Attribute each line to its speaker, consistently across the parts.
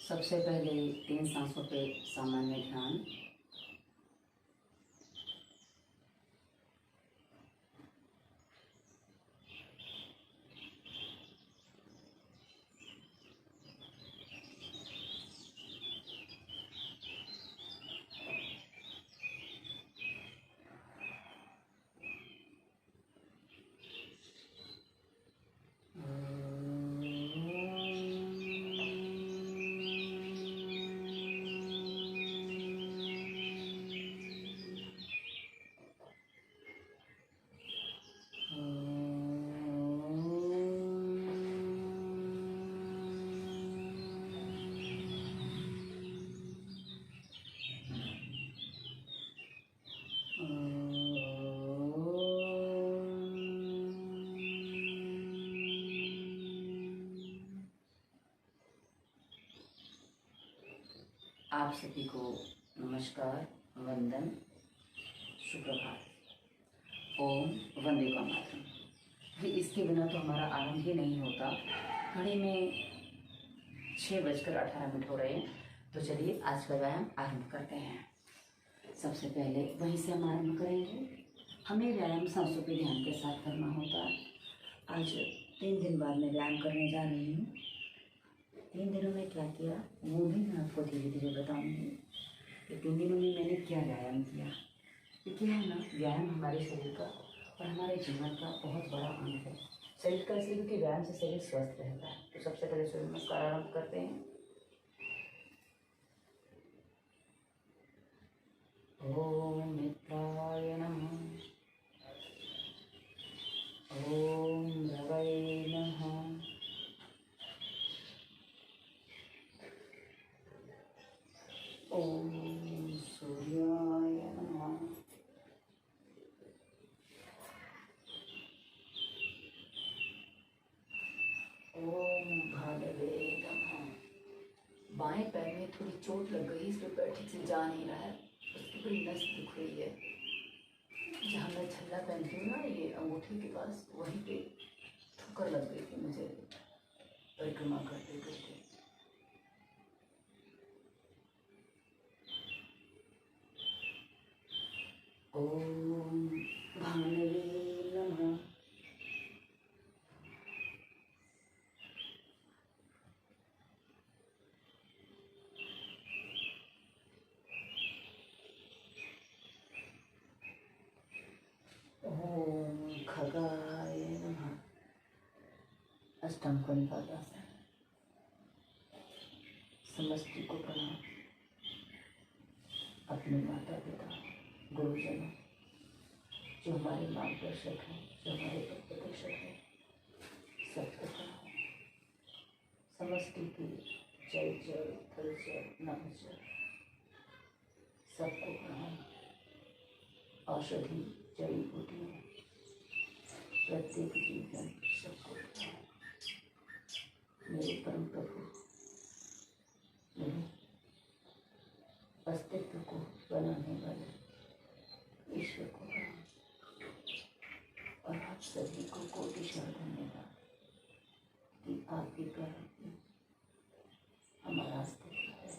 Speaker 1: सबसे पहले 3 सांसों पे सामान्य ध्यान। आप सभी को नमस्कार, वंदन, सुप्रभात। ओम वंदे का मातरम। इसके बिना तो हमारा आरंभ ही नहीं होता। घड़ी में 6:18 हो रहे हैं, तो चलिए आज का व्यायाम आरंभ करते हैं। सबसे पहले वहीं से हम आरंभ करेंगे। हमें व्यायाम सांसों पे ध्यान के साथ करना होता है। आज 3 दिन बाद मैं व्यायाम करने जा रही हूँ। 3 दिनों में क्या किया वो भी मैं आपको धीरे धीरे बताऊंगी कि 3 दिनों में मैंने क्या व्यायाम किया। क्योंकि है ना, व्यायाम हमारे शरीर का और हमारे जीवन का बहुत बड़ा अंग है। शरीर का इसलिए क्योंकि व्यायाम से शरीर स्वस्थ रहता है। तो सबसे पहले सूर्य नमस्कार आरंभ करते हैं। ओम मित्राय नमः। ओम रवये नमः। ओम सूर्याय नमः। ओम भालवे नमः। बाएं पैर में थोड़ी चोट लग गई, इस पे पैर ठीक से जा नहीं रहा है, उसकी बड़ी नस दुख रही है। जहाँ मैं छल्ला पहनती हूँ ना, ये अंगूठी के पास, वहीं पे ठोकर लग गई थी मुझे परिक्रमा करते करते। ओम भानवे नमः। ओम खगाय नमः। अष्टांग कोणिकासन। समष्टि को प्रणाम। अपने माता पिता गुरुजनों जो हमारे मार्गदर्शक हैं, जो हमारे पथप्रदर्शक हैं, सबको प्रणाम। समष्टि की जय जय थल जय नभ जय, सबको प्रणाम। औषधि जड़ी बूटियों, प्रत्येक जीवन सबको प्रणाम। मेरे परम प्रभु, मेरे अस्तित्व को बनाने वाले ईश्वर को प्रणाम। और आप सभी को कोटिशः धन्यवाद कि आपके कारण हमारा अस्तित्व है।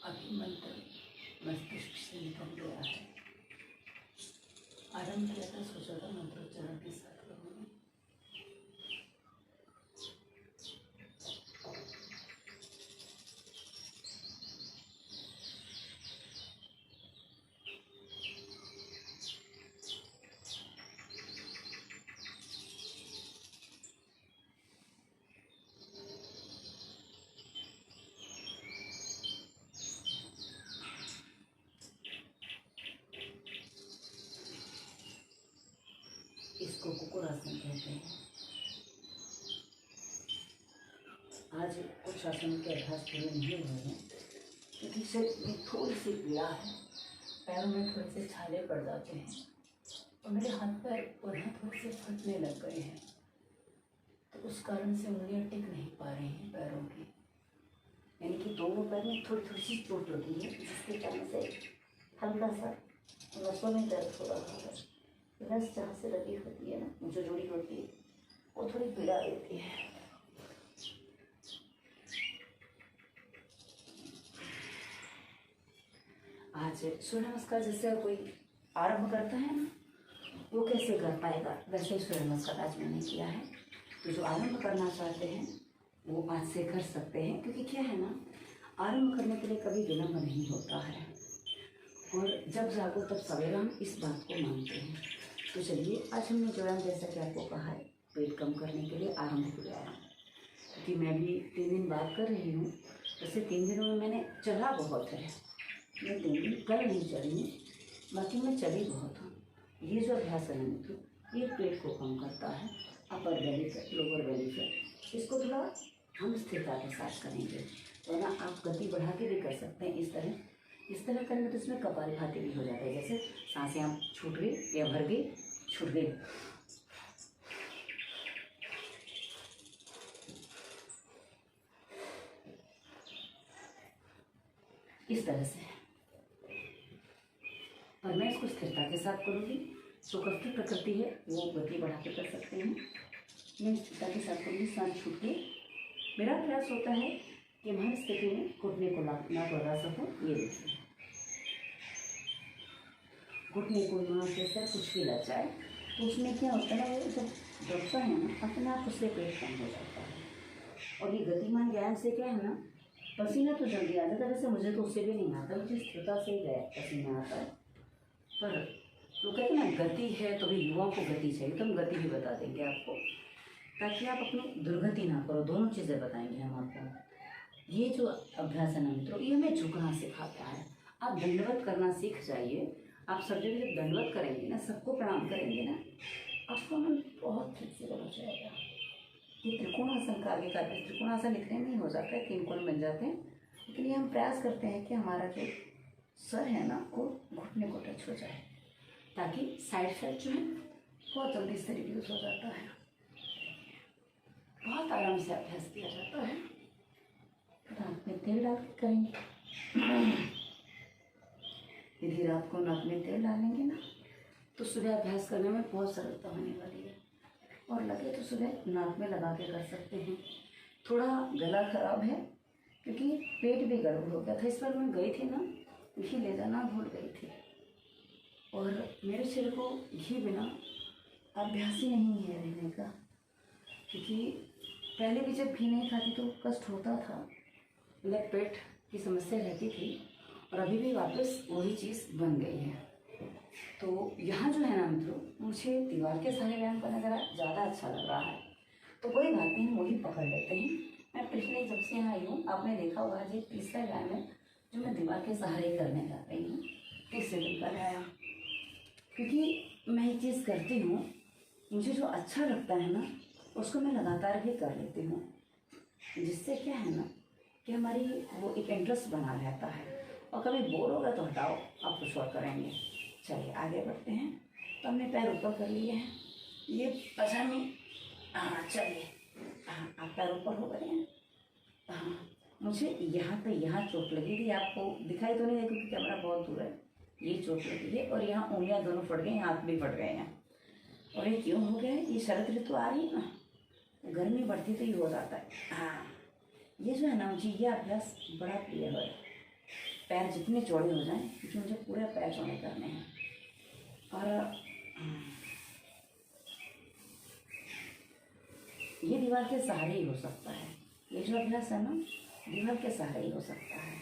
Speaker 1: अभी मंत्र मस्तिष्क से निकल गया है। आरंभ किया था, सोचा था मंत्रोच्चारण के साथ करूँगी। इसको कुकुरासन कहते हैं। आज कुछ आसन के अभ्यास पूरे नहीं हुए हैं क्योंकि शरीर में थोड़ी सी पीड़ा है, पैरों में थोड़े से छाले पड़ जाते हैं और मेरे हाथ पैर पुनः थोड़े से फटने लग गए हैं। तो उस कारण से उंगलियां टिक नहीं पा रही हैं पैरों की, यानी कि दोनों पैर में थोड़ी थोड़ी सी चोट लगी है, जिसके कारण से हल्का सा नसों में दर्द हो रहा है, नस जहाँ से लगी होती है ना, जो जुड़ी होती है, वो थोड़ी पीड़ा देती है। आज सूर्य नमस्कार जैसे कोई आरंभ करता है ना, वो कैसे कर पाएगा, वैसे ही सूर्य नमस्कार आज मैंने किया है। तो जो आरंभ करना चाहते हैं वो आज से कर सकते हैं, क्योंकि क्या है ना, आरंभ करने के लिए कभी विलम्ब नहीं होता है, और जब जागो तब सवेरा, हम इस बात को मानते हैं। तो चलिए आज हमने जो है, जैसा कि आपको कहा है, पेट कम करने के लिए आरंभ किया है। क्योंकि मैं भी 3 दिन बात कर रही हूँ, वैसे 3 दिनों में मैंने चला बहुत है, मैं 3 दिन कल नहीं चली हूँ, बाकी मैं चली बहुत हूँ। ये जो अभ्यास है मित्रों, ये पेट को कम करता है, upper belly fat, lower belly fat, इसको थोड़ा हम स्थिरता के साथ करेंगे, वरना आप गति बढ़ा के भी कर सकते हैं। इस तरह करेंगे तो इसमें कपालभाति भी हो जाता है, जैसे सांसें आप छूट गई या भर गई, छूट गई। इस तरह से, और मैं इसको स्थिरता के साथ करूँगी। जो कफ की प्रकृति है वो गति बढ़ा के कर सकते हैं, मैं स्थिरता के साथ करूँगी। सांस छूट के मेरा प्रयास होता है कि हर स्थिति में घुटने को ना लगा सकूँ। ये देखिए, घुटने को ना जैसे कुछ भी लग जाए तो उसमें क्या होता है, वो जब दबता है ना, अपने आप उससे पेट कम हो जाता है। और ये गतिमान व्यायाम से क्या है ना, पसीना तो जल्दी आ जाता है, वैसे मुझे तो उससे भी नहीं आता, मुझे स्थिरता से ही पसीना आता है। पर वो कहते हैं ना, गति है तो भी युवाओं को गति चाहिए, तो हम गति भी बता देंगे आपको, ताकि आप अपनी दुर्गति ना करो। दोनों चीज़ें बताएंगे हम आपको। ये जो अभ्यास है ना मित्रों, ये हमें झुकना सिखाता है। आप दंडवत करना सीख जाइए। आप सब जगह जब दंडवत करेंगे ना, सबको प्रणाम करेंगे ना, आपका मन बहुत ठीक से हो जाएगा। ये त्रिकोणासन का आगे का, त्रिकोणासन इतने में ही हो जाता है, 3 कोण बन जाते हैं, लेकिन ये हम प्रयास करते हैं कि हमारा जो सर है ना, वो घुटने को टच हो जाए, ताकि साइड फैट जो है बहुत जल्दी से रिड्यूस हो जाता है। बहुत आराम से अभ्यास किया जाता है। दांत में तेल डाल के करेंगे। यदि रात को नाक में तेल डालेंगे ना, तो सुबह अभ्यास करने में बहुत सरलता होने वाली है। और लगे तो सुबह नाक में लगा के कर सकते हैं। थोड़ा गला खराब है क्योंकि पेट भी गड़बड़ हो गया था, इस बार मैं गई थी ना, घी ले जाना भूल गई थी, और मेरे शरीर को घी बिना अभ्यास ही नहीं है रहने का। क्योंकि पहले भी जब घी नहीं खाती तो कष्ट होता था, मतलब पेट की समस्या रहती थी, और अभी भी वापस वही चीज़ बन गई है। तो यहाँ जो है ना मित्रों, मुझे दीवार के सहारे व्यायाम करना ज़्यादा अच्छा लग रहा है, तो कोई बात नहीं, वही पकड़ लेते हैं। मैं पिछले जब से यहाँ आई हूँ, आपने देखा होगा, ये तीसरा व्यायाम है जो मैं दीवार के सहारे करने जा रही हूँ, तीसरे दिन का व्यायाम। क्योंकि मैं ये चीज़ करती हूँ, मुझे जो अच्छा लगता है ना, उसको मैं लगातार भी कर लेती हूँ, जिससे क्या है ना कि हमारी वो एक इंटरेस्ट बना रहता है। और कभी बोर होगा तो हटाओ, आप कुछ और करेंगे। चलिए आगे बढ़ते हैं। तो हमने पैर ऊपर कर लिए हैं, ये पजामी, हाँ चलिए, हाँ आप पैर ऊपर हो गए हैं। हाँ, मुझे यहाँ पे यहाँ चोट लगी थी, आपको दिखाई तो नहीं है क्योंकि कैमरा बहुत दूर है। ये चोट लगी है और यहाँ उंगलियाँ दोनों फट गई, हाथ भी फट गए हैं। और ये क्यों हो गया है, ये शरद ऋतु आ रही है ना, गर्मी बढ़ती तो ये हो जाता है। हाँ, ये जो है ना, मुझे ये अभ्यास बड़ा प्रिय है। पैर जितने चौड़े हो जाएं, क्योंकि मुझे पूरे पैर चौड़े करने हैं। और ये दीवार के सहारे ही हो सकता है, ये जो अभ्यास है ना, दीवार के सहारे ही हो सकता है।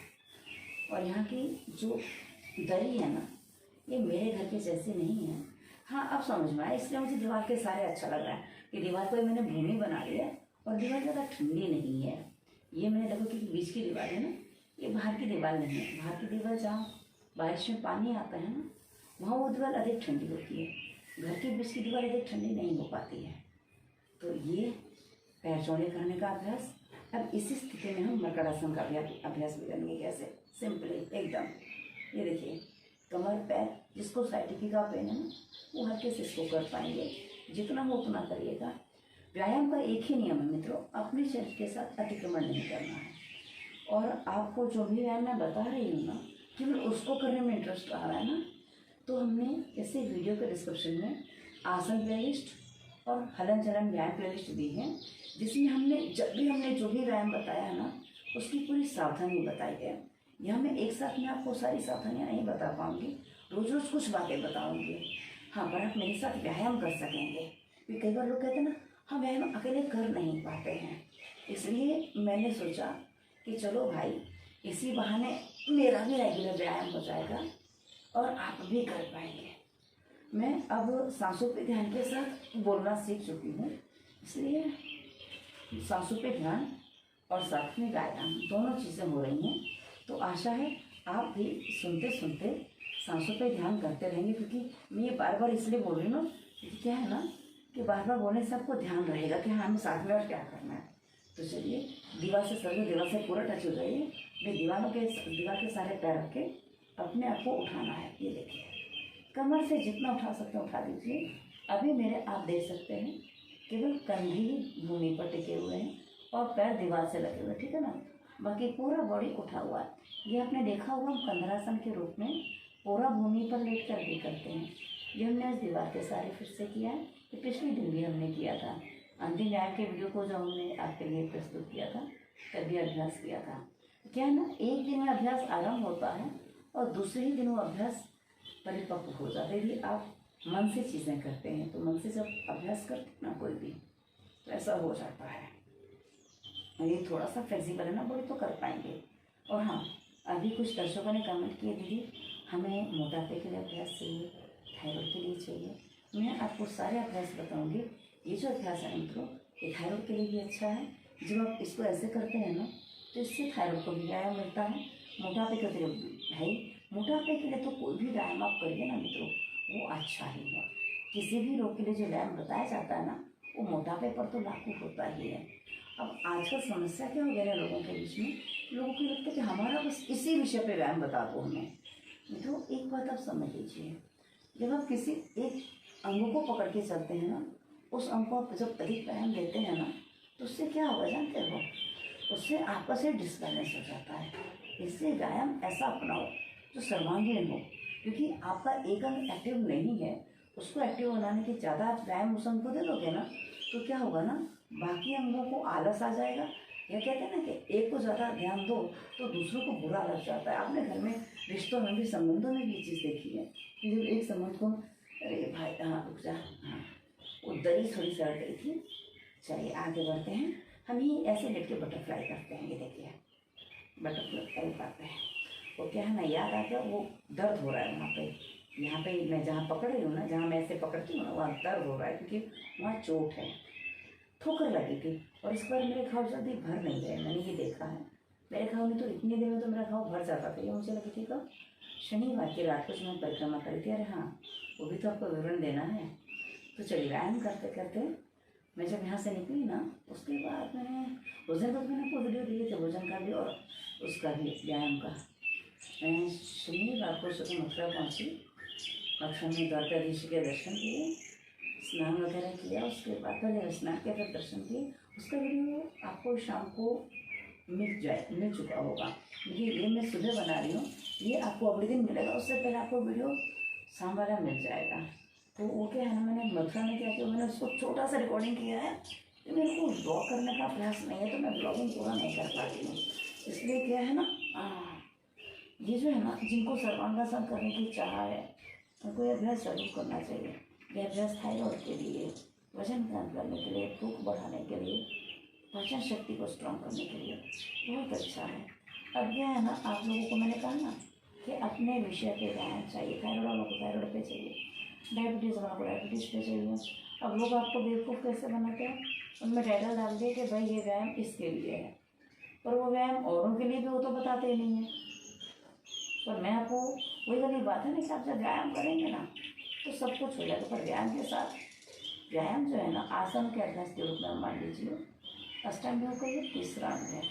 Speaker 1: और यहाँ की जो दरी है ना, ये मेरे घर के जैसे नहीं है। हाँ, अब समझ में आया, इसलिए मुझे दीवार के सहारे अच्छा लग रहा है कि दीवार को मैंने भूमि बना लिया है, और दीवार ज़्यादा ठंडी नहीं है। ये मैंने देखो कि बीच की दीवार है ना, ये बाहर की दीवार नहीं है। बाहर की दीवार जहाँ बारिश में पानी आता है ना, वहाँ वो दीवार अधिक ठंडी होती है। घर के बीच की दीवार अधिक ठंडी नहीं हो पाती है। तो ये पैर चौड़े करने का अभ्यास। अब इसी स्थिति में हम मकरासन का अभ्यास भी करेंगे। कैसे, सिंपली एकदम, ये देखिए, कमर पैर, जिसको साइटिका पेन है ना, वो हल्के से इसको कर पाएंगे, जितना हो उतना करिएगा। व्यायाम का एक ही नियम है मित्रों, अपने शरीर के साथ अतिक्रमण नहीं करना है। और आपको जो भी व्यायाम मैं बता रही हूँ ना, केवल उसको करने में इंटरेस्ट आ रहा है ना, तो हमने इसे वीडियो के डिस्क्रिप्शन में आसन प्लेलिस्ट और हलन चलन व्यायाम प्लेलिस्ट दी है, जिसमें हमने जब भी हमने जो भी व्यायाम बताया है ना, उसकी पूरी सावधानी बताई है। यहाँ मैं एक साथ में आपको सारी सावधानियाँ नहीं बता पाऊँगी, रोज़ रोज़ कुछ बातें बताऊँगी। हाँ, पर आप मेरे साथ व्यायाम कर सकेंगे, क्योंकि कई बार लोग कहते हैं ना, हम व्यायाम अकेले कर नहीं पाते हैं। इसलिए मैंने सोचा कि चलो भाई, इसी बहाने मेरा भी रेगुलर व्यायाम हो जाएगा और आप भी कर पाएंगे। मैं अब सांसों पे ध्यान के साथ बोलना सीख चुकी हूँ, इसलिए सांसों पे ध्यान और साथ में व्यायाम दोनों चीज़ें हो रही हैं। तो आशा है आप भी सुनते सुनते सांसों पे ध्यान करते रहेंगे, क्योंकि मैं ये बार बार इसलिए बोल रही हूँ, क्योंकि क्या है ना कि बार बार बोलने से आपको ध्यान रहेगा कि हाँ, हमें साथ में और क्या करना है। तो चलिए, दीवार से सर दीवार से पूरा टच हो जाइए। मैं दीवार के सारे पैर रख के अपने आप को उठाना है। ये देखिए, कमर से जितना उठा सकते हैं उठा दीजिए। अभी मेरे आप देख सकते हैं केवल कंधे ही भूमि पर टिके हुए हैं और पैर दीवार से लगे हुए, ठीक है ना। बाकी पूरा बॉडी उठा हुआ है। ये आपने देखा होगा, हम कंधरासन के रूप में पूरा भूमि पर लेट कर भी करते हैं। ये हमने आज दीवार के सारे फिर से किया है। ये पिछले दिन भी हमने किया था। अंतिम व्यायाम के वीडियो को जो हमने आपके लिए प्रस्तुत किया था, तभी अभ्यास किया था। क्या है ना, एक दिन में अभ्यास आरंभ होता है और दूसरे ही दिन वो अभ्यास परिपक्व हो जाता है। यदि आप मन से चीज़ें करते हैं, तो मन से जब अभ्यास करते हैं ना कोई भी, तो ऐसा हो जाता है। ये थोड़ा सा फ्लेक्सिबल है ना बॉडी, तो कर पाएंगे। और हाँ, अभी कुछ दर्शकों ने कमेंट किए, दीदी हमें मोटापे के लिए अभ्यास चाहिए, थायराइड के लिए चाहिए। मैं आपको सारे अभ्यास बताऊंगी। ये जो अभ्यास है मित्रों, ये थायराइड के लिए भी अच्छा है। जब आप इसको ऐसे करते हैं ना, तो इससे थायराइड को भी व्यायाम मिलता है। मोटापे के लिए भाई, मोटापे के लिए तो कोई भी व्यायाम आप करिए ना मित्रों, वो अच्छा ही है। किसी भी रोग के लिए जो व्यायाम बताया जाता है ना, वो मोटापे पर तो लागू होता ही है। अब आजकल समस्या क्या हो गया है लोगों के बीच में, लोगों को लगता है कि हमारा बस इसी विषय पे व्यायाम बता दो हमें। तो एक बात आप समझ लीजिए, जब आप किसी एक अंग को पकड़ के चलते हैं ना, उस अंग को आप जब अधिक व्यायाम देते हैं ना, तो उससे क्या होगा जानते हो, उससे आपका से डिसबैलेंस हो जाता है। इससे व्यायाम ऐसा अपनाओ जो सर्वांगीण हो, क्योंकि आपका एक अंग एक्टिव नहीं है, उसको एक्टिव बनाने के ज़्यादा आप व्यायाम उस अंग को दे दोगे ना, तो क्या होगा ना, बाकी अंगों को आलस आ जाएगा। या कहते हैं ना कि एक को ज़्यादा ध्यान दो तो दूसरों को बुरा लग जाता है। आपने घर में रिश्तों में भी, संबंधों में भी ये चीज़ देखी है कि जब एक संबंध को, अरे भाई हाँ रुक जा, हाँ वो दरी थोड़ी सड़ गई थी। चलिए आगे बढ़ते हैं। हम ही ऐसे लेट के बटरफ्लाई करते हैं। ये देखिए, बटरफ्लाई करते हैं, वो क्या है ना, याद आ गया, वो दर्द हो रहा है वहाँ पे। यहाँ पे मैं जहाँ पकड़ रही हूँ ना, जहाँ मैं ऐसे पकड़ती हूँ ना, वहाँ दर्द हो रहा है, क्योंकि वहाँ चोट है, ठोकर लगी थी। और इस बार मेरे घाव जल्दी भर नहीं गए, मैंने ये देखा है। मेरे घाव में तो इतनी देर में तो मेरा घाव भर जाता था। ये मुझे लगी थी कब, शनिवार की रात को जब मैं परिक्रमा करी थी। अरे हाँ, वो भी तो आपको विवरण देना है। तो चलिए, व्यायाम करते करते मैं जब यहाँ से निकली ना, उसके बाद मैंने भोजन का, मैंने आपको वीडियो दिए थे भोजन का भी और उसका भी, व्यायाम का। मैं शनिवार को सुबह मथुरा पहुँची। मथुरा में द्वारकाधीश के दर्शन किए, स्नान वगैरह किया। उसके बाद पहले स्नान किया, फिर दर्शन किए। उसका वीडियो आपको शाम को मिल चुका होगा, क्योंकि ये मैं सुबह बना रही हूँ, ये आपको अगले दिन मिलेगा। उससे पहले आपको वीडियो शाम वाला मिल जाएगा। तो वो क्या है ना, मैंने मथुरा में क्या किया, मैंने उसको छोटा सा रिकॉर्डिंग किया है। तो मेरे को ब्लॉग करने का प्रयास नहीं है, तो मैं ब्लॉगिंग पूरा नहीं कर पाती हूँ। इसलिए क्या है ना, ये जो है ना, जिनको सर्वांगासन करने की चाह है, उनको ये अभ्यास जरूर करना चाहिए। यह अभ्यास थायराइड के लिए, वजन कम करने के लिए, भूख बढ़ाने के लिए, पाचन शक्ति को स्ट्रॉन्ग करने के लिए बहुत अच्छा है। अब यह है ना, आप लोगों को मैंने कहा ना कि अपने विषय पे व्यायाम चाहिए। थायराइड वालों को थायराइड पे चाहिए, डायबिटीज़ वालों को डायबिटीज़ पे चाहिए। अब लोग आपको बेवकूफ़ कैसे बनाते हैं, उनमें टाइटल डाल दिए कि भाई ये व्यायाम इसके लिए है, पर वो व्यायाम औरों के लिए भी वो तो बताते ही नहीं है। पर मैं आपको, वही वाली बात है ना कि आप जब व्यायाम करेंगे ना, तो सब कुछ हो जाएगा। पर व्यायाम के साथ, व्यायाम जो है ना, आसन के अभ्यास के रूप में मान लीजिए, अष्टांग योग का ये तीसरा अंग है।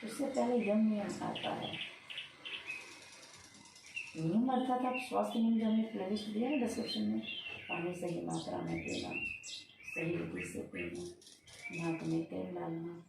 Speaker 1: उससे पहले यम नियम आता है। नियम अर्थात आप स्वास्थ्य नियम जो हमने प्लेलिस्ट दिया है डिस्क्रिप्शन में, पानी सही मात्रा में पीना, सही विधि से पीना, नाक में तेल डालना,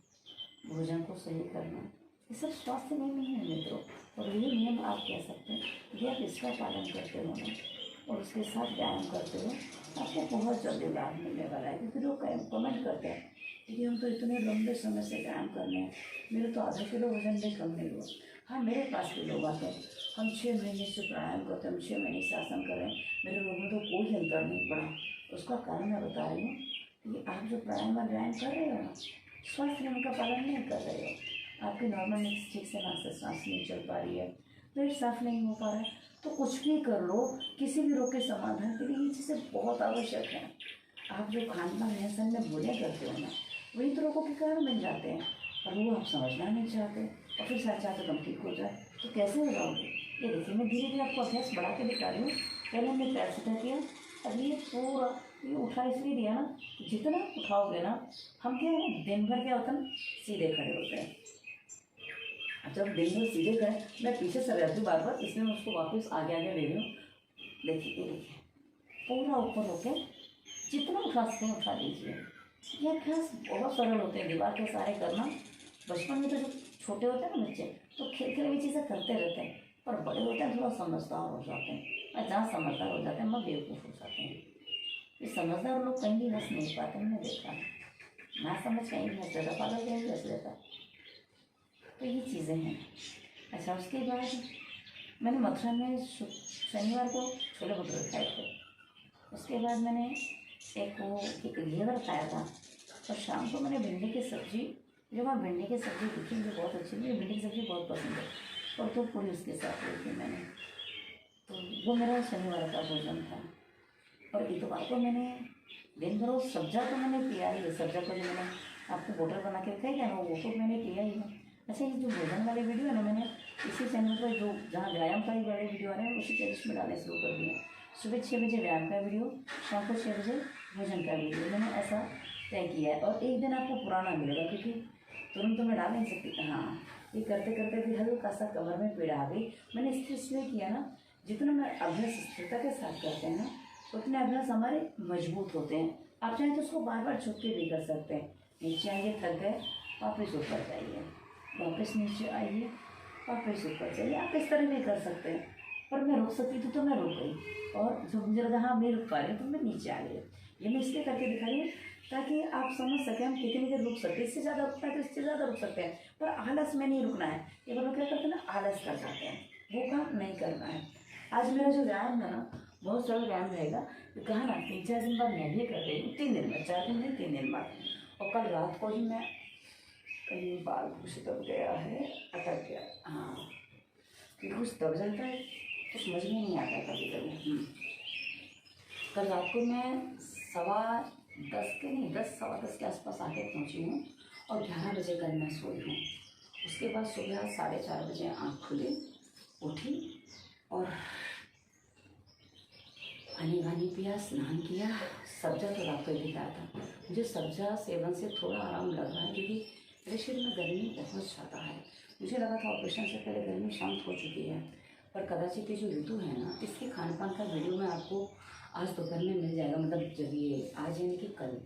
Speaker 1: भोजन को सही करना, ये सब स्वास्थ्य नियम ही है मित्रों। और ये नियम आप कह सकते हैं, यदि आप इसका पालन करते हो ना, और उसके साथ व्यायाम करते हुए आपको बहुत जल्दी लाभ मिलने वाला है। क्योंकि लोग कमेंट करते हैं कि हम तो इतने लंबे समय से व्यायाम कर रहे हैं, मेरे तो आधा किलो वजन भी कम नहीं हुआ। हाँ, मेरे पास भी लोग आते हैं, हम 6 महीने से प्राणायाम करते हैं, हम 6 महीने से आसन कर रहे हैं, मेरे लोगों में तो कोई अंतर नहीं पड़ा। उसका कारण मैं बता रही हूँ कि आप जो प्राणायाम और व्यायाम कर रहे हो ना, स्वास्थ्य नियम का पालन नहीं कर रहे हो। आपकी नॉर्मल ठीक से सांस नहीं चल पा रही है, पेट साफ नहीं हो पा रहा है, तो कुछ भी कर लो, किसी भी रोग के समाधान के लिए ये चीज़ें बहुत आवश्यक है। आप जो खान पान रहन में भूले करते हो ना, वही तो रोगों के कारण बन जाते हैं, और वो आप समझना नहीं चाहते, और फिर साथ चाहते तुम ठीक हो जाए, तो कैसे हो जाओगे। ये देखिए, मैं धीरे धीरे आपको अभ्यास बढ़ा के दिखा रही हूँ। पहले हमने पैर सीधा किया, अब ये पूरा ये उठा इसलिए दिया ना, जितना उठाओगे ना, हम क्या है दिन भर क्या होता है ना, सीधे खड़े होते हैं। जब दिन भर सीधे खड़े, मैं पीछे सर जाती हूँ बार बार, इसलिए मैं उसको वापस आगे आगे ले रही हूँ। देखिए, ये देखिए, पूरा ऊपर होके जितना उठा सकते हैं उठा लीजिए। ये अभ्यास बहुत सरल होते हैं, दीवार के सहारे करना। बचपन में तो जो छोटे होते हैं ना बच्चे, तो खेल खेल भी चीज़ें करते रहते हैं, पर बड़े होते हैं थोड़ा समझदार हो जाते हैं, और जहाँ समझदार हो जाते हैं वहाँ बेवकूफ़ हो जाते हैं। ये समझदार लोग कहीं भी हंस नहीं पाते, मैंने देखा है। ना समझ कहीं भी हंस लेता, पागल कहीं भी हंस लेता। तो ये चीज़ें हैं। अच्छा, उसके बाद मैंने मथुरा में शनिवार को छोले भटूरे खाए थे। उसके बाद मैंने एक वो घेवर खाया था, और शाम को मैंने भिंडी की सब्ज़ी, जो मैं भिंडी की सब्ज़ी दिखी मुझे बहुत अच्छी, मुझे भिंडी की सब्ज़ी बहुत पसंद है, और तो पूरी उसके साथ ली थी मैंने। तो वो मेरा शनिवार का भोजन था। और इतवार को मैंने दिन भर वो सब्जा तो मैंने पिया ही है। सब्जा को जो मैंने आपको बोतल बना के रखा है वो तो मैंने पिया ही है। अच्छा, ये जो भोजन वाले वीडियो है ना, मैंने इसी चैनल पर जो जहाँ व्यायाम का ही बड़े वीडियो आ रहे हैं उसी प्लेलिस्ट में डालने शुरू कर दिए। सुबह 6 बजे व्यायाम का वीडियो, शाम को 6 बजे भोजन का वीडियो, मैंने ऐसा तय किया है। और एक दिन आपको पुराना मिलेगा, क्योंकि तुरंत तो मैं डाल नहीं सकती। हाँ, ये करते करते भी हल्का सा कमर में पीड़ा आ गई। मैंने स्थिर इसलिए किया ना, जितना मैं अभ्यास स्थिरता के साथ करते हैं ना, उतने अभ्यास हमारे मजबूत होते हैं। आप चाहें तो उसको बार बार छुप के भी कर सकते हैं। नीचे आइए, थक गए, वापस ऊपर जाइए, वापस नीचे आइए, वापस ऊपर जाइए। आप इस तरह भी कर सकते हैं, पर मैं रुक सकती थी तो मैं रुक गई, और जब मुझे लगा हाँ मैं रुक पा रही हूँ तो मैं नीचे आ गई। ये मैं इसलिए करके दिखा रही हूँ ताकि आप समझ सकें हम कितनी देर रुक सकते हैं। इससे ज़्यादा रुकना है तो इससे ज़्यादा रुक सकते हैं, पर आलस में नहीं रुकना है। ये लोग क्या करते हैं ना, आलस कर जाते हैं, वो काम नहीं करना है। आज मेरा जो व्यायाम है ना, बहुत सरल व्यायाम रहेगा। तो कहा ना 3-4 दिन बाद मैं भी कर रही हूँ, 3 दिन में, 4 दिन नहीं 3 दिन बाद। और कल रात को ही मैं कहीं बाल कुछ दब गया है, अटक गया। हाँ, कुछ दब जाता है तो समझ में नहीं आता कभी कभी। कल रात को मैं 10:15 के नहीं 10-10:15 के आसपास आके पहुँची हूँ, और 11 बजे कल मैं सोई हूँ। उसके बाद सुबह 4:30 बजे आँख खुली, उठी और पानी वानी पिया, स्नान किया। सब्जा तो रात को भी खाया था। मुझे सब्जा सेवन से थोड़ा आराम लग रहा है, क्योंकि मेरे शरीर में गर्मी बहुत ज़्यादा है। मुझे लगा था ऑपरेशन से पहले गर्मी शांत हो चुकी है, पर कदाचित ये जो ऋतु है ना, इसके खान पान का वीडियो में आपको आज दोपहर में मिल जाएगा। मतलब जब ये आज यानी कि कल,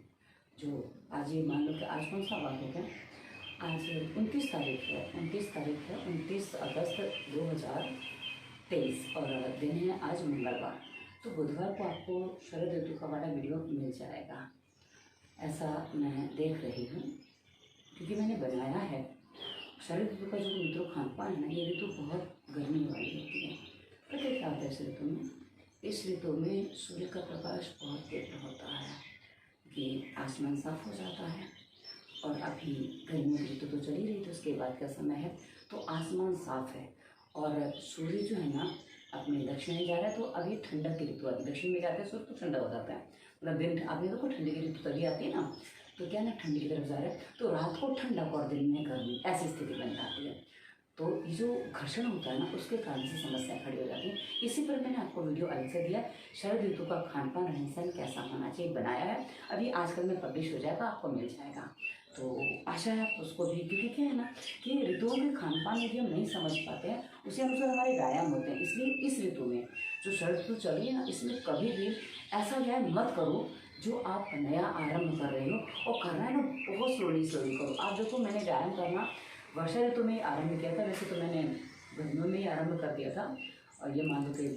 Speaker 1: जो आज ये मान लो कि आज कौन सा बात हो गया, आज 29 तारीख है, 29 अगस्त 2023, और दिन है आज मंगलवार। तो बुधवार को आपको शरद ऋतु का वाला वीडियो मिल जाएगा, ऐसा मैं देख रही हूँ, क्योंकि मैंने बनाया है। शरद ऋतु का जो मित्रों खान पान है ना, ये ऋतु बहुत गर्मी वाली होती है। पता क्या होता है इस ऋतु में? इस ऋतु में सूर्य का प्रकाश बहुत तीव्र होता है, कि आसमान साफ हो जाता है। और अभी गर्मी की ऋतु तो चली रही थी, उसके बाद का समय है तो आसमान साफ है, और सूर्य जो है ना अपने दक्षिण में जा रहा है। तो अभी ठंडक की ऋतु आती है, दक्षिण में जाते हैं सूर्य तो ठंडा हो जाता है। मतलब दिन आपने देखो ठंडी की ऋतु तभी आती है ना, तो क्या ना ठंडी की तरफ जा रहा है, तो रात को ठंडक और दिन में गर्मी, ऐसी स्थिति बन जाती है। तो ये जो घर्षण होता है ना, उसके कारण से समस्या खड़ी हो जाती है। इसी पर मैंने आपको वीडियो अलग से दिया, शरद ऋतु का खान पान रहन सहन कैसा होना चाहिए, बनाया है। अभी आजकल में पब्लिश हो जाएगा, आपको मिल जाएगा। तो आशा है आप उसको भी, क्योंकि क्या है ना कि ऋतुओं के खान पान यदि हम नहीं समझ पाते हैं, उसी अनुसार हमारे व्यायाम होते हैं। इसलिए इस ऋतु में जो शरद ऋतु चल रही है ना, इसमें कभी भी ऐसा व्यायाम मत करो जो आप नया आरंभ कर रहे हो, और करना है ना बहुत स्लोली करो। आप देखो, मैंने व्यायाम करना वर्षा ऋतु में आरंभ किया था, वैसे तो मैंने गर्मियों में ही आरंभ कर दिया था, और ये मान लो कि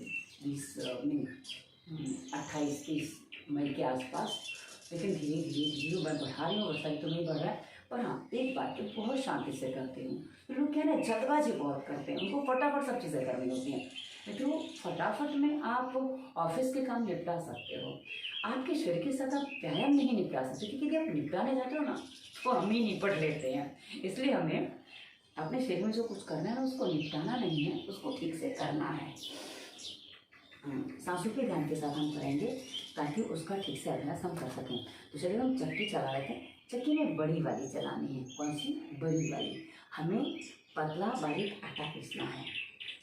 Speaker 1: 20 नहीं 28-30 मई के आसपास। लेकिन धीरे धीरे धीरे मैं बढ़ा रही हूँ, वैसा तो नहीं बढ़ रहा है। पर हाँ, एक बात तो बहुत शांति से करती हूँ। लोग क्या है ना, जल्दबाजी बहुत करते हैं, उनको फटाफट सब चीज़ें करनी होती हैं। लेकिन वो फटाफट में आप ऑफिस के काम निपटा सकते हो, आपके शरीर के साथ आप व्यायाम नहीं निपटा सकते, क्योंकि यदि आप निपटाने जाते हो ना तो हम ही निपट लेते हैं। इसलिए हमें अपने शरीर में जो कुछ करना है ना, उसको निपटाना नहीं है, उसको ठीक से करना है। सांसों के ध्यान के साथ हम करेंगे ताकि उसका ठीक से अभ्यास हम कर सकें। तो चलिए, हम चक्की चला रहे थे, चक्की में बड़ी वाली चलानी है। कौन सी? बड़ी वाली। हमें पतला बारीक आटा पीसना है,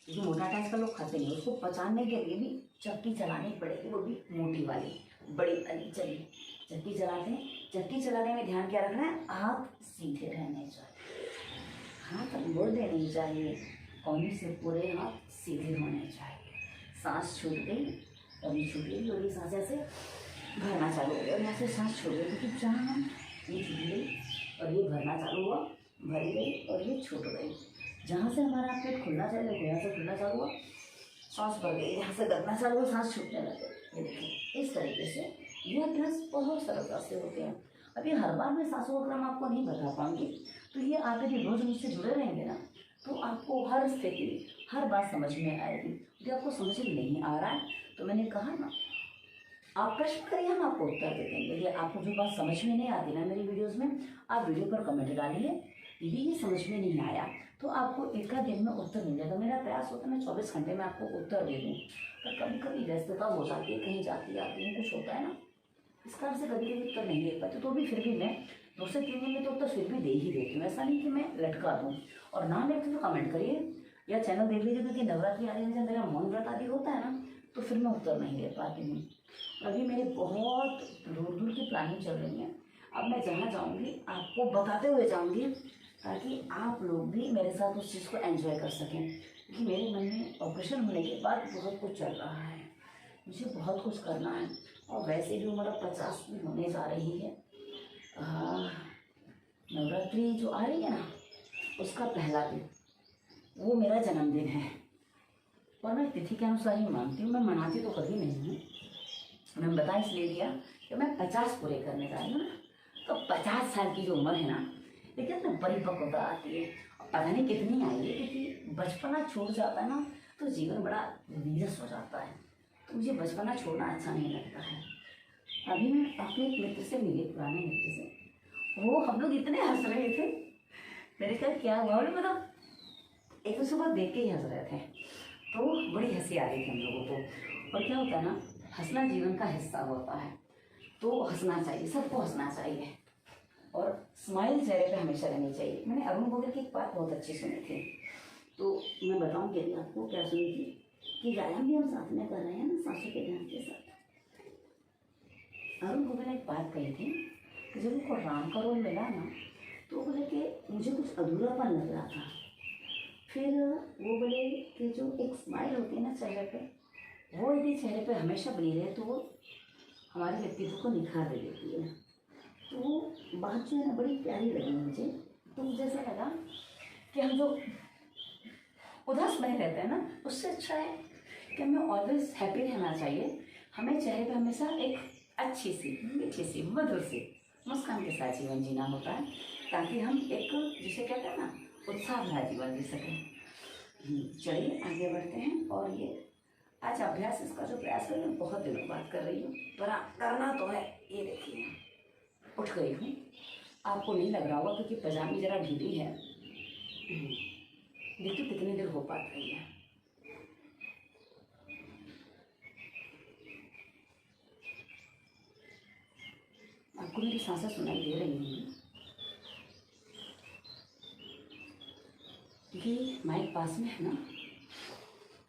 Speaker 1: क्योंकि मोटा आटा आजकल लोग खाते नहीं, उसको पचाने के लिए भी चक्की चलानी पड़ेगी, वो भी मोटी वाली, बड़ी वाली। चलिए चक्की चलाते हैं। चक्की चलाने में ध्यान क्या रखना है? हाथ सीधे रहने चाहिए, हाथ मोड़ देनी चाहिए, कोहनी से पूरे हाथ सीधे होने चाहिए। सांस छूट गई और ये छूट गई, और ये सांस ऐसे भरना चालू हो गया, और यहाँ से सांस छूट गई, क्योंकि जहाँ ये छूट गई और ये भरना चालू हुआ, भरी गई और ये छूट गई। जहाँ से हमारा पेट खुलना चाहिए, देखो यहाँ से खुलना चालू हुआ, सांस भर गई, यहाँ से दबना चालू हुआ, सांस छूटने लगे। ये देखिए, इस तरीके से ये अभ्यास बहुत सरलता से होते हैं। अभी हर बार मैं सांसों का क्रम आपको नहीं बता पाऊंगी, तो ये आप यदि रोज मुझसे जुड़े रहेंगे ना, तो आपको हर स्थिति, हर बात समझ में आएगी। यदि आपको समझ में नहीं आ रहा है तो मैंने कहा ना, आप प्रश्न करिए, हम आपको उत्तर दे देंगे। यदि आपको जो बात समझ में नहीं आती ना मेरी वीडियोज़ में, आप वीडियो पर कमेंट डालिए, यदि ये समझ में नहीं आया तो आपको एक दिन में उत्तर मिल जाएगा। मेरा प्रयास होता है मैं 24 घंटे में आपको उत्तर दे दूँ, पर कभी कभी व्यस्तता हो जाती है, कहीं जाती आती है, कुछ होता है ना, इस कारण से कभी कभी उत्तर नहीं दे पाते। तो भी फिर भी मैं 2 से 3 दिन में तो उत्तर फिर भी दे ही देती हूँ। ऐसा नहीं कि मैं लटका दूँ। और ना लेते तो कमेंट करिए या चैनल देख लीजिए, क्योंकि नवरात्रि आने में जब मेरा मौन व्रत आदि होता है ना, तो फिर मैं उत्तर नहीं दे पाती हूँ। अभी मेरे बहुत दूर दूर की प्लानिंग चल रही है। अब मैं जहाँ जाऊँगी आपको बताते हुए जाऊँगी, ताकि आप लोग भी मेरे साथ उस चीज़ को एंजॉय कर सकें। क्योंकि मेरे मन में ऑपरेशन होने के बाद बहुत कुछ चल रहा है, मुझे बहुत कुछ करना है। और वैसे भी उम्र 50 भी होने जा रही है। नवरात्रि जो आ रही है ना, उसका पहला दिन वो मेरा जन्मदिन है, और मैं तिथि के अनुसार ही मानती हूँ, मैं मनाती तो कभी नहीं हूँ। मैं बता इसलिए दिया कि मैं 50 पूरे करने जा रही हूँ ना, तो 50 साल की जो उम्र है ना, लेकिन ना परिपक्वता आती है। और पता नहीं कितनी आई है, क्योंकि बचपना छूट जाता है ना तो जीवन बड़ा नीरस हो जाता है। तो मुझे बचपना छोड़ना अच्छा नहीं लगता है। अभी मैं अपने एक मित्र से मिली, पुराने मित्र से, वो हम लोग इतने हंस रहे थे, मैंने कहा क्या हुआ, मतलब एक दूसरे को देख के ही हंस रहे थे, तो बड़ी हंसी आ रही थी हम लोगों को। और क्या होता है ना, हंसना जीवन का हिस्सा होता है, तो हंसना चाहिए, सबको हंसना चाहिए, और स्माइल चेहरे पे हमेशा रहनी चाहिए। मैंने अरुण गोविल की एक बात बहुत अच्छी सुनी थी, तो मैं बताऊँगी यदि आपको क्या सुनी थी, कि व्यायाम भी हम साथ में कर रहे हैं ना, सांसों के ध्यान के साथ। अरुण गोविल ने एक बात कही थी कि जब उनको राम का रोल मिला ना, तो वो बोले कि मुझे कुछ अधूरापन लग रहा था। फिर वो बोले कि जो एक स्माइल होती है ना चेहरे पे, वो यदि चेहरे पे हमेशा बनी रहे तो वो हमारे व्यक्तित्व को निखार दे देती है। तो वो बात जो है ना बड़ी प्यारी लगी मुझे। तो मुझे ऐसा लगा कि हम जो उदास बने रहते हैं ना, उससे अच्छा है कि हमें ऑलवेज हैप्पी रहना चाहिए। हमें चेहरे पे हमेशा एक अच्छी सी, मीठी सी, मधुर सी मुस्कान के साथ जीवन जीना होता है, ताकि हम एक, जिसे कहते हैं ना, उत्साह भरा जीवन जी सकें। चलिए आगे बढ़ते हैं। और ये आज अभ्यास, इसका जो प्रयास कर रही हूँ, बहुत दिनों बाद कर रही हूँ, पर करना तो है। ये देखिए उठ गई हूँ, आपको नहीं लग रहा होगा क्योंकि पजामी जरा ढीली है। देखिए कितनी देर हो पा रही है। आपको मेरी सांसें सुनाई दे रही हैं, क्योंकि माइक पास में है ना,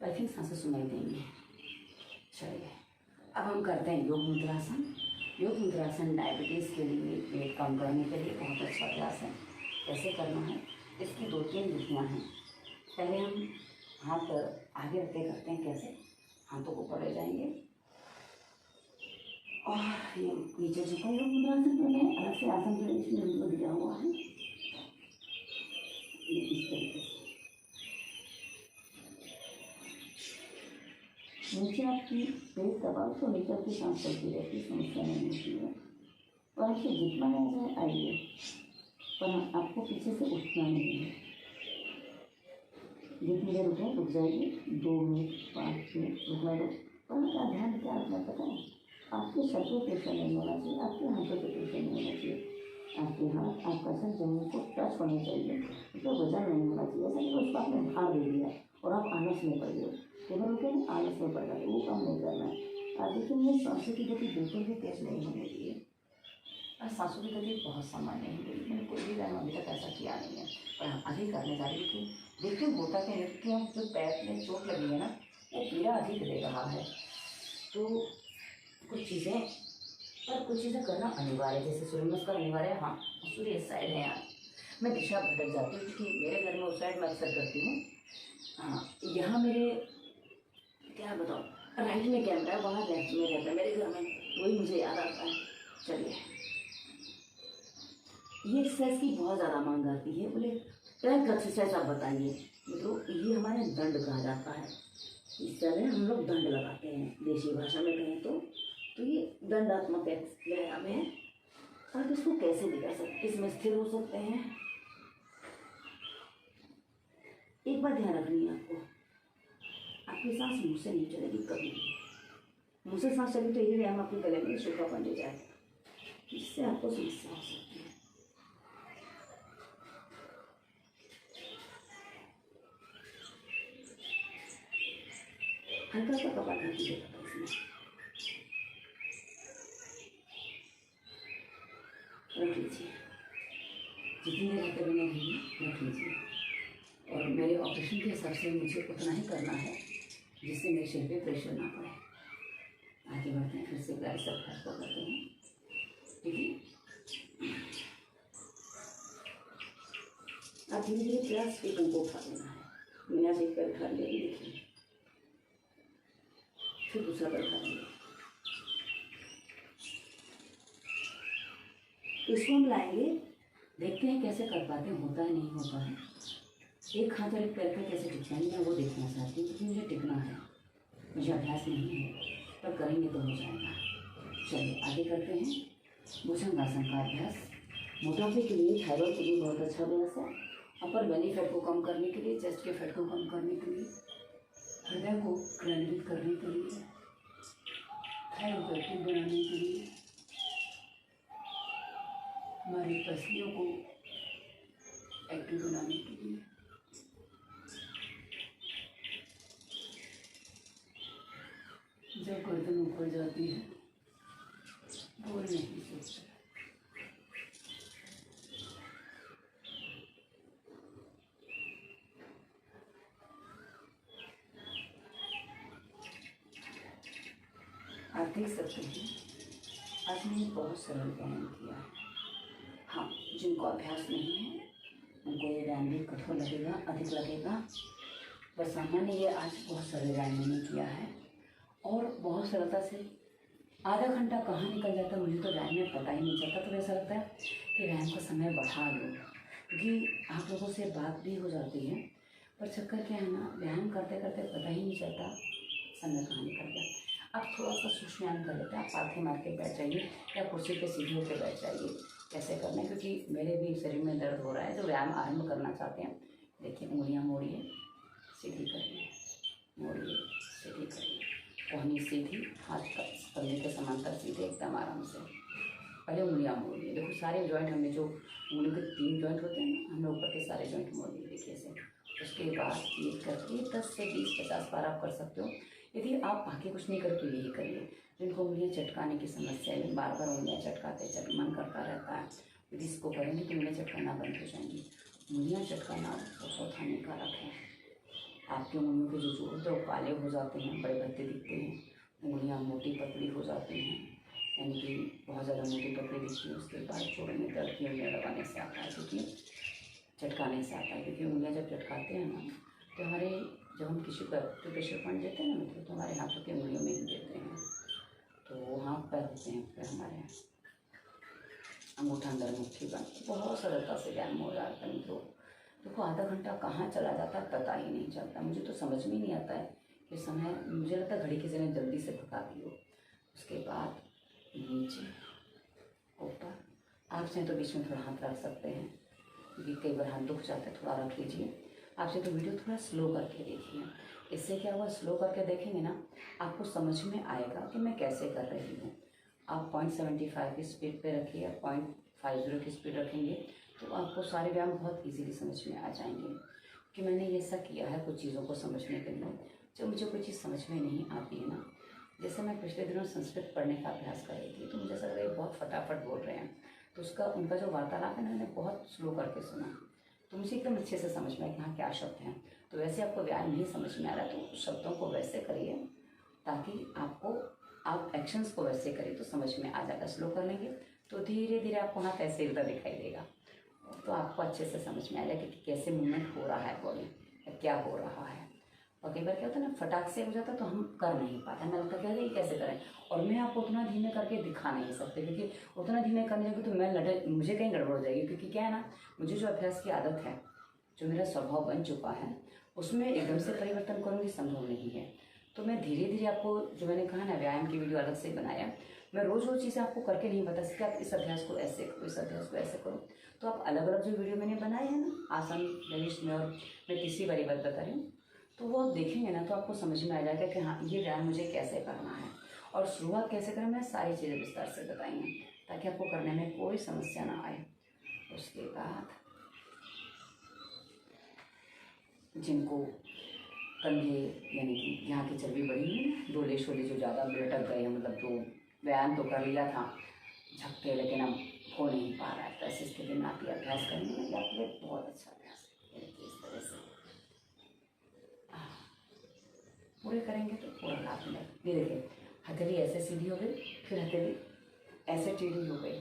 Speaker 1: आई थिंक सांसें सुनाई देंगी। चलिए अब हम करते हैं योग मुद्रासन। योग मुद्रासन डायबिटीज़ के लिए, पेट कम करने के लिए बहुत अच्छा अभ्यास है। कैसे करना है, इसकी 2-3 विधियाँ हैं। पहले हम हाथ आगे रख के करते हैं। कैसे? हाथों को ऊपर ले जाएंगे और ये नीचे झुका। योग मुद्रासन तो मैं अलग से आसन के लिए इसमें हमको दिया हुआ है, इस तरीके से नीचे आपकी पेट दबाओ तो नीचे आपकी सांस चलती रहती, समस्या नहीं होती है। और आपसे जितना आ जाए आइए, पर आपको पीछे से उठना नहीं है। जितनी देर उठे रुक जाइए, 2 मिनट 5 मिनट रुकना दो। पर क्या ध्यान क्या रखना पता है, आपके सर पे प्रेशर नहीं होना चाहिए, आपके हाथों पे प्रेशर नहीं होना चाहिए। आपके हाथ आपका सर जमीन को टच होना चाहिए, उसका वजन नहीं होना चाहिए। ऐसा नहीं उसको आपने भार दे दिया और आप आलस में पड़ गए, केवल होते हैं आलस में पड़ जाते, वो काम नहीं करना है। आप देखिए ये सांसों की गति बिल्कुल भी तेज नहीं होनी चाहिए। और सांसों की गति बहुत सामान्य है, मैंने कोई भी व्यायाम अभी तक ऐसा किया नहीं है, पर हम आगे करने जा रही थी। देखते होता क्या है कि आप जो पैर में चोट लगी है ना, वो पीड़ा अधिक दे रहा है। तो कुछ चीज़ें करना अनिवार्य है, जैसे सूर्य नमस्कार अनिवार्य है। हाँ, सूर्य इस साइड है यार, मैं दिशा भटक जाती हूँ क्योंकि मेरे घर में उस साइड मैं अक्सर करती हूँ। हाँ, यहाँ मेरे क्या बताऊँ, राइट में कैमरा है, वहाँ लेफ्ट में रहता है मेरे घर में, वही मुझे याद आता है। चलिए, ये एक्सरसाइज की बहुत ज़्यादा मांग आती है। बोले ट्रैक एक्सरसाइज आप बताइए, तो ये हमारे दंड कहा जाता है। इस तरह हम लोग दंड लगाते हैं, देशी भाषा में कहें तो ये दंडात्मक व्यायाम है। आप इसको कैसे भी कर सकते, इसमें स्थिर हो सकते हैं। एक बात ध्यान रखनी है आपको, आपकी सांस मुंह से नहीं चलेगी कभी भी। मुंह से सांस चलेगी तो ये व्यायाम आपके गले में सूखापन ले जाएगा, इससे आपको समस्या हो सकती है। हल्का सा कपड़ा ढक दीजिएगा इसमें, रख लीजिए, जितनी देर रहते बने रहिए, रख लीजिए। और मेरे ऑपरेशन के हिसाब से मुझे उतना ही करना है जिससे मेरे शरीर पे प्रेशर ना पड़े। आगे बढ़ते हैं, फिर से प्यार से अभ्यास को करते हैं। ठीक है, आप धीरे धीरे प्रयास एक अंक उठा देना है। मैंने आज एक पैर उठा लिया, देखिए, फिर दूसरा पैर उठा लिया। इसको हम लाएंगे, देखते हैं कैसे कर पाते हैं, होता है नहीं होता है। एक हाथ और एक पैर पे कैसे टिकना है वो देखना चाहती हूँ, क्योंकि मुझे टिकना है, मुझे अभ्यास नहीं है, पर करेंगे तो हो जाएगा। चलिए आगे करते हैं भुजंगासन का अभ्यास। मोटापे के लिए, थायराइड के लिए बहुत अच्छा अभ्यास है। अपर बेली फैट को कम करने के लिए, चेस्ट के फैट को कम करने के लिए, हृदय को केंद्रित करने के लिए, थायराइड को एक्टिव बनाने के लिए, हमारी पसलियों को एक्टिव बनाने के लिए। जब गर्दन ऊपर जाती है बोल नहीं सकते। आप देख सकते हैं आज मैंने बहुत सरल व्यायाम किया है। हाँ, जिनको अभ्यास नहीं है उनको ये व्यायाम भी कठोर लगेगा, अधिक लगेगा, पर सामान्य ये आज बहुत सरल व्यायाम मैंने किया है और बहुत सरलता से आधा घंटा कहाँ निकल जाता है मुझे तो व्यायाम में पता ही नहीं चलता। तो ऐसा लगता है कि व्यायाम का समय बढ़ा लो, क्योंकि आप लोगों से बात भी हो जाती है, पर चक्कर क्या है ना, व्यायाम करते करते पता ही नहीं चलता समय कहाँ निकल गया। आप थोड़ा सा सूक्ष्म व्यायाम कर लेते हैं, आप पाथे मार के बैठ जाइए या कुर्सी पे सीधे होकर बैठ जाइए। कैसे करना है, क्योंकि मेरे भी शरीर में दर्द हो रहा है। जो व्यायाम आरंभ करना चाहते हैं, देखिए उंगलियाँ मोड़िए, सीधी करिए, मोड़िए, सीधी करिए, कोहनी सीधी, हाथ का पल्ले के समांतर सीधे एकदम आराम से। पहले उंगलियाँ मोड़िए, देखो सारे जॉइंट हमने जो उंगलियों के 3 जॉइंट होते हैं ना, हमने ऊपर के सारे जॉइंट मोड़ दिए, देखिए ऐसे। उसके बाद ये करके 10 से 20-50 बार आप कर सकते हो। यदि आप आगे कुछ नहीं करो तो यही करिए। जिनको उंगलियाँ चटकाने की समस्या है, बार बार उंगलियाँ चटकाते मन करता रहता है, यदि इसको करेंगे तो उंगलियाँ चटकाना बंद हो जाएंगी। उंगलियाँ चटकाना बहुत हानिकारक है। आपकी उंगलियों के जो जोड़ होते हैं वो काले हो जाते हैं, बड़े भद्दे दिखते हैं, उंगलियाँ मोटी पतली हो जाती हैं, यानी कि बहुत ज़्यादा मोटी पतली दिखती है। उसके बाद जोड़ों में दर्द की उंगलियाँ लगाने से आता है, क्योंकि चटकाने से आता है। क्योंकि उंगलियाँ जब चटकाते हैं ना, तो हमारे जब हम किसी को एक्यूप्रेशर पॉइंट देते हैं ना मतलब, तो हमारे हाथों की उंगलियों में ही देते हैं, तो हाथ पैर होते हैं फिर हमारे अंगूठा अंदर मुट्ठी बन, बहुत सरलता से व्यायाम हो जाता है मित्रों। देखो आधा घंटा कहाँ चला जाता है पता ही नहीं चलता। मुझे तो समझ में नहीं आता है इस समय मुझे लगता है घड़ी किसी ने जल्दी से भगा दी हो। उसके बाद नीचे ऊपर, आप चाहें तो बीच में थोड़ा हाथ रख सकते हैं, क्योंकि कई बार हाथ दुख जाता है, थोड़ा रख लीजिए। आपसे तो वीडियो थोड़ा स्लो करके देखिए, इससे क्या हुआ, स्लो करके देखेंगे ना आपको समझ में आएगा कि मैं कैसे कर रही हूँ। आप 0.75 की स्पीड पे रखिए, 0.50 की स्पीड रखेंगे तो आपको सारे व्यायाम बहुत इजीली समझ में आ जाएंगे। कि मैंने ये ऐसा किया है कुछ चीज़ों को समझने के लिए, जब मुझे कोई चीज़ समझ में नहीं आती है ना, जैसे मैं पिछले दिनों संस्कृत पढ़ने का अभ्यास कर रही थी, तो मुझे ऐसा लगा ये बहुत फटाफट बोल रहे हैं, तो उनका जो वार्तालाप है ना मैंने बहुत स्लो करके सुना, तो मुझे एकदम अच्छे से समझ में आया कि हाँ क्या शब्द हैं। तो वैसे आपको व्यायाम नहीं समझ में आ रहा तो शब्दों को वैसे करिए, ताकि आप एक्शंस को वैसे करिए तो समझ में आ जाएगा। स्लो कर लेंगे तो धीरे धीरे आपको हाथ ऐसे उधर दिखाई देगा, तो आपको अच्छे से समझ में आ जाएगा कि कैसे मूवमेंट हो रहा है बॉडी, क्या हो रहा है। और कई बार क्या होता है ना, फटाक से हो जाता है तो हम कर नहीं पाते, हमें लगता है कि कैसे करें, और मैं आपको उतना धीमे करके दिखा नहीं सकते, क्योंकि उतना धीमे करने लगे तो मुझे कहीं गड़बड़ हो जाएगी। क्योंकि क्या है ना, मुझे जो अभ्यास की आदत है, जो मेरा स्वभाव बन चुका है, उसमें एकदम से परिवर्तन करूँगी संभव नहीं है। तो मैं धीरे धीरे आपको, जो मैंने कहा ना व्यायाम की वीडियो अलग से बनाया, मैं रोज़ वो चीज़ें आपको करके नहीं बता सकती, आप इस अभ्यास को ऐसे करो, इस अभ्यास को ऐसे करो। तो आप अलग अलग जो वीडियो मैंने बनाए हैं ना आसन ललित में, और मैं तीसरी बारी बात बता रही हूँ, तो वो आप देखेंगे ना तो आपको समझ में आ जाएगा कि हाँ ये व्यायाम मुझे कैसे करना है और शुरुआत कैसे करें। मैं सारी चीज़ें विस्तार से बताएंगे ताकि आपको करने में कोई समस्या ना आए। उसके बाद जिनको कंधे यानी कि यहाँ की चर्बी बढ़ी हुई है, डोले शोले जो ज़्यादा लटक गए हैं, मतलब जो व्यायाम तो कर लिया था झपके, लेकिन अब हो नहीं पा रहा है, तो ऐसी स्थिति में आप ये अभ्यास करेंगे ना, आपके लिए बहुत अच्छा अभ्यास है। इस तरह से पूरे करेंगे तो पूरा लाभ मिलेगा। ये देखिए हथेली ऐसे सीधी हो गई, फिर हथेली ऐसे टेढ़ी हो गई,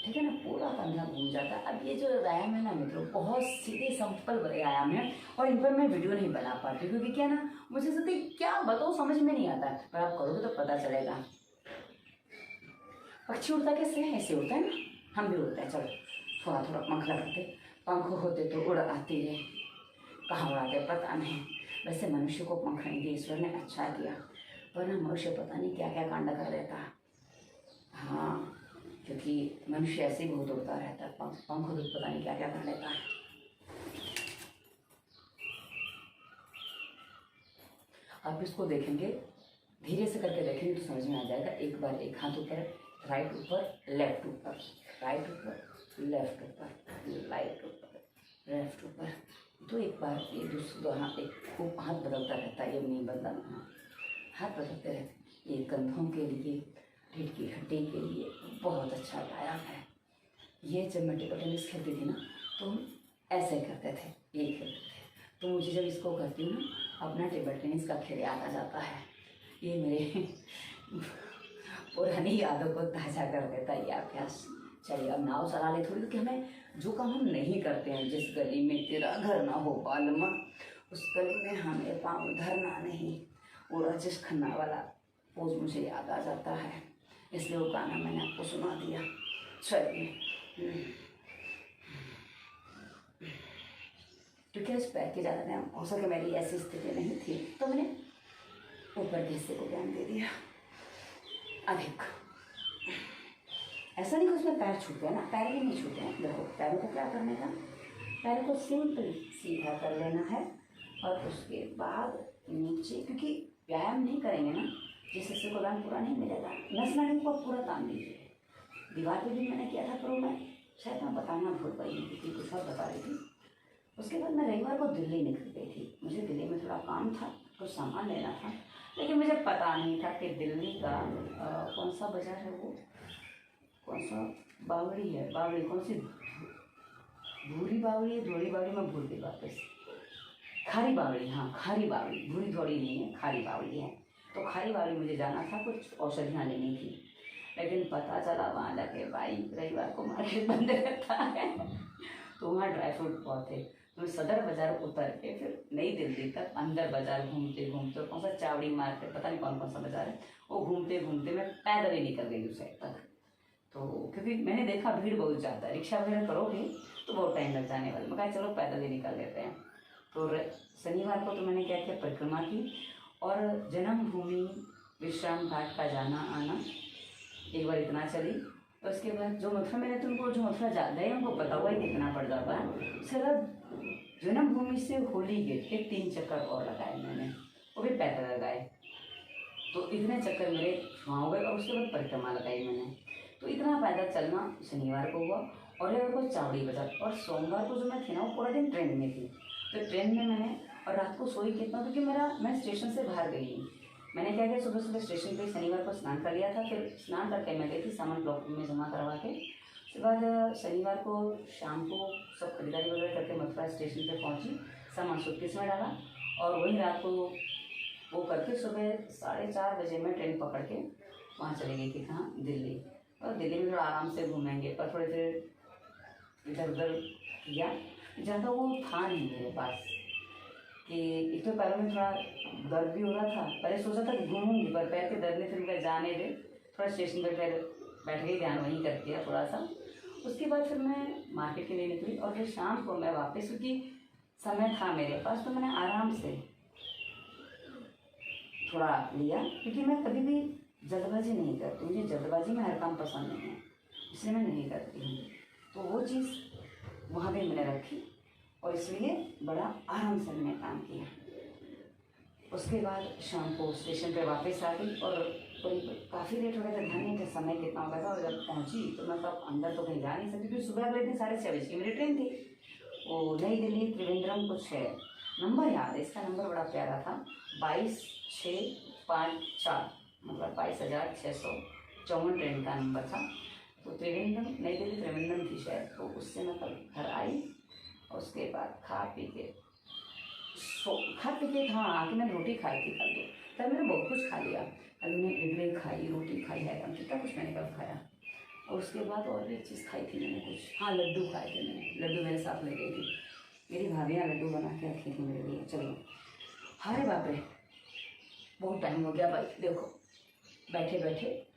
Speaker 1: ठीक है ना, पूरा कंधा घूम जाता है। अब ये जो व्यायाम है ना मित्रों, बहुत सीधे सिंपल व्यायाम है, और इन पर मैं वीडियो नहीं बना पाती क्योंकि क्या ना, मुझे सोचती क्या बताओ समझ में नहीं आता, पर आप करोगे तो पता चलेगा। पक्षी उड़ता कैसे है, ऐसे उड़ता है ना, हम भी उड़ते हैं। चलो थोड़ा थोड़ा पंख लगाते, पंख होते तो उड़ आती है, कहाँ उड़ाते पता नहीं। वैसे मनुष्य को पंख नहीं दिए ईश्वर ने, अच्छा किया, वरना मनुष्य पता नहीं क्या क्या कांड कर देता। हाँ, क्योंकि मनुष्य ऐसे ही बहुत उड़ता रहता है, पंख तो पता नहीं क्या क्या कर लेता है। आप इसको देखेंगे, धीरे से करके देखेंगे तो समझ में आ जाएगा। एक बार एक हाथ ऊपर, राइट ऊपर, लेफ्ट ऊपर, राइट ऊपर, लेफ्ट ऊपर, राइट ऊपर, लेफ्ट ऊपर। तो एक बार ये दूसरा हाथ, एक हाथ बदलता रहता है, ये नहीं बदलना, हाथ बदलते रहते। ये कंधों के लिए, रीढ़ की हड्डी के लिए बहुत अच्छा व्यायाम है। ये जब मैं टेबल टेनिस खेलती थी ना तो हम ऐसे करते थे, ये खेलते थे। तो मुझे जब इसको करती हूँ ना, अपना टेबल टेनिस का खेल याद आ जाता है। ये मेरे पुरानी यादों को ताज़ा कर देता है ये अभ्यास। चलिए अब नाव चला ले थोड़ी, क्योंकि हमें जो काम हम नहीं करते हैं, जिस गली में तेरा घर ना हो बालमा, उस गली में हमें पाँव धरना नहीं, वो राजेश खन्ना वाला पोज मुझे याद आ जाता है, इसलिए वो गाना मैंने आपको सुना दिया। चलिए, क्योंकि उस पैर के ज़्यादा व्यायाम हो सके, मेरी ऐसी स्थिति नहीं थी तो मैंने ऊपर के हिस्से को ध्यान दे दिया अधिक। ऐसा नहीं कि उसमें पैर छूटे हैं ना, पैर भी नहीं छूटे हैं। देखो पैरों को क्या करने का, पैरों को सिंपल सीधा कर लेना है, और उसके बाद नीचे, क्योंकि व्यायाम नहीं करेंगे ना जिस हिस्से को व्यायाम पूरा नहीं मिलेगा। नस नाड़ी को पूरा तान दीजिए। दीवार पे भी मैंने किया था, पर मैं शायद मैं बताना भूल पाई नहीं, क्योंकि कुछ और बता रही थी। उसके बाद मैं रविवार को दिल्ली निकल गई थी, मुझे दिल्ली में थोड़ा काम था, कुछ सामान लेना था, लेकिन मुझे पता नहीं था कि दिल्ली का कौन सा बाजार है, वो कौन सा बावड़ी है, बावड़ी कौन सी, भूरी बावड़ी है, धोड़ी बावड़ी, मैं भूल गई वापस। खारी बावड़ी, हाँ खारी बावड़ी, भूरी थोड़ी नहीं है, खारी बावड़ी है। तो खारी बावड़ी मुझे जाना था, कुछ औषधियाँ लेनी थी, लेकिन पता चला वहाँ जाके भाई रविवार को मार्केट बंद रहता है, तो वहाँ ड्राई फ्रूट बहुत थे। तो सदर बाजार उतर के फिर नई दिल्ली तक अंदर बाजार घूमते घूमते, कौन सा चावड़ी मार्केट, पता नहीं कौन कौन सा बाजार है, वो घूमते घूमते मैं पैदल ही निकल गई उस साइड तक। तो क्योंकि मैंने देखा भीड़ बहुत ज़्यादा है, रिक्शा वगैरह करोगे तो बहुत टाइम लग जाने वाला, मैं कहा चलो पैदल ही निकल लेते हैं। तो शनिवार को तो मैंने क्या किया, परिक्रमा की, और जन्मभूमि विश्राम घाट का जाना आना एक बार इतना चली। तो उसके बाद जो मथुरा, मैंने तुमको जो मथुरा गए उनको पता हुआ ही कितना पड़ जाता है। उसके बाद जन्मभूमि से होली गेट के 3 चक्कर और लगाए मैंने, वो भी पैदल लगाए। तो इतने चक्कर मेरे वहाँ हो गए और उसके बाद परिक्रमा लगाई मैंने। तो इतना पैदल चलना शनिवार को हुआ और रविवार को चावड़ी बाजार, और सोमवार को जो मैं थी ना वो पूरा दिन ट्रेन में थी। तो ट्रेन में मैंने, और रात को सोई कितना, क्योंकि मैं स्टेशन से बाहर गई हूँ। मैंने क्या किया, सुबह सुबह स्टेशन पे शनिवार को स्नान कर लिया था, फिर स्नान करके मैं गई थी सामान ब्लॉक में जमा करवा के। उसके बाद शनिवार को शाम को सब खरीदारी वगैरह करके मथुरा स्टेशन पे पहुंची, सामान सूटकेस में डाला और वही रात को वो करके सुबह 4:30 बजे मैं ट्रेन पकड़ के वहाँ चली गई थी। कहाँ? दिल्ली। और दिल्ली में थोड़ा आराम से घूमेंगे, पर थोड़ी देर इधर उधर किया, ज़्यादा वो था नहीं मेरे पास कि एक तो पैरों में थोड़ा दर्द भी हो रहा था। पहले सोचा था कि घूमूंगी, पर पैर के दर्द ने फिर मैं जाने दे, थोड़ा स्टेशन पर फिर बैठ गई, ध्यान वहीं कर दिया थोड़ा सा। उसके बाद फिर मैं मार्केट के लिए निकली और फिर शाम को मैं वापस, क्योंकि समय था मेरे पास, तो मैंने आराम से थोड़ा लिया, क्योंकि मैं कभी भी जल्दबाजी नहीं करती, मुझे जल्दबाजी में हर काम पसंद नहीं है, इसलिए मैं नहीं करती हूँ। तो वो चीज़ वहाँ पे मैंने रखी और इसलिए बड़ा आराम से मैंने काम किया। उसके बाद शाम को स्टेशन पे वापस आ गई और काफ़ी लेट हो गया था, ध्यान नहीं था समय कितना हो गया था। और जब पहुँची तो मैं तब अंदर तो कहीं जा नहीं सकती, क्योंकि सुबह अगले दिन 6:30 बजे की मेरी ट्रेन थी। वो नई दिल्ली त्रिवेंद्रम कुछ है, नंबर याद है, इसका नंबर बड़ा प्यारा था, 22,654, मतलब 22,654 ट्रेन का नंबर था। तो त्रिवेंद्रम, नई दिल्ली त्रिवेंद्रम थी शायद। तो उससे मैं कल घर आई और उसके बाद खा पी के हाँ आके मैंने रोटी खाई थी कल। तो तब मैंने बहुत कुछ खा लिया। कल मैंने इडली खाई, रोटी खाई है, कितना कुछ मैंने कल खाया। और उसके बाद और भी एक चीज़ खाई थी मैंने कुछ, हाँ लड्डू खाए थे मैंने, लड्डू मेरे साथ ले गई थी, मेरी भाभियाँ लड्डू बना के रखी थी मेरे लिए। चलो, अरे बाप रे, बहुत टाइम हो गया भाई। देखो बैठे बैठे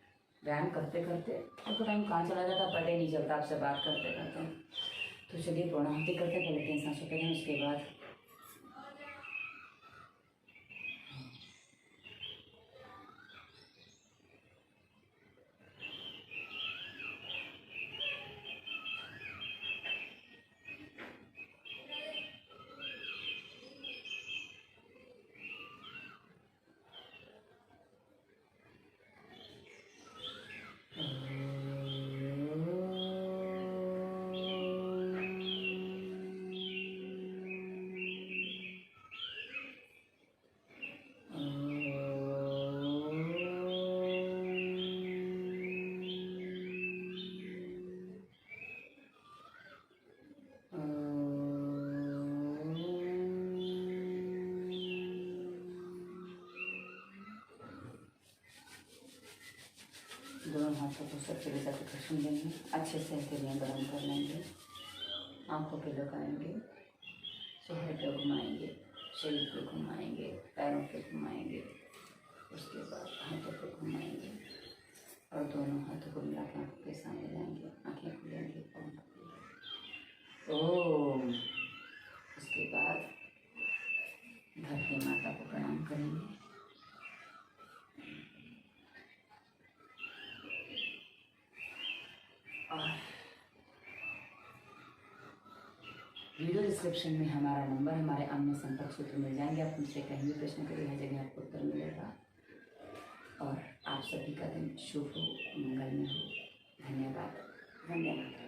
Speaker 1: व्यायाम करते करते अब तो टाइम कहाँ चला जाता पता ही नहीं चलता, आपसे बात करते करते। तो चलिए प्रोणाम करते पहले 3 सांसों के, उसके बाद दोनों हाथों को सबसे साथ कृष्ण देंगे, अच्छे से हथेलियाँ गरम कर लेंगे, आँखों पे लगाएंगे, चेहरे पे घुमाएंगे, शरीर पे घुमाएंगे, पैरों पे घुमाएंगे, उसके बाद हाथों पे घुमाएंगे और दोनों हाथों को मिला के आँखों के सामने लाएंगे, आँखें खुलेंगी, ओम। उसके बाद धरती माता को प्रणाम करेंगे। वीडियो डिस्क्रिप्शन में हमारा नंबर, हमारे अन्य संपर्क सूत्र मिल जाएंगे। आप उनसे कहीं भी प्रश्न करिए, हर जगह आपको उत्तर मिलेगा। और आप सभी का दिन शुभ हो, मंगलमय हो। धन्यवाद, धन्यवाद।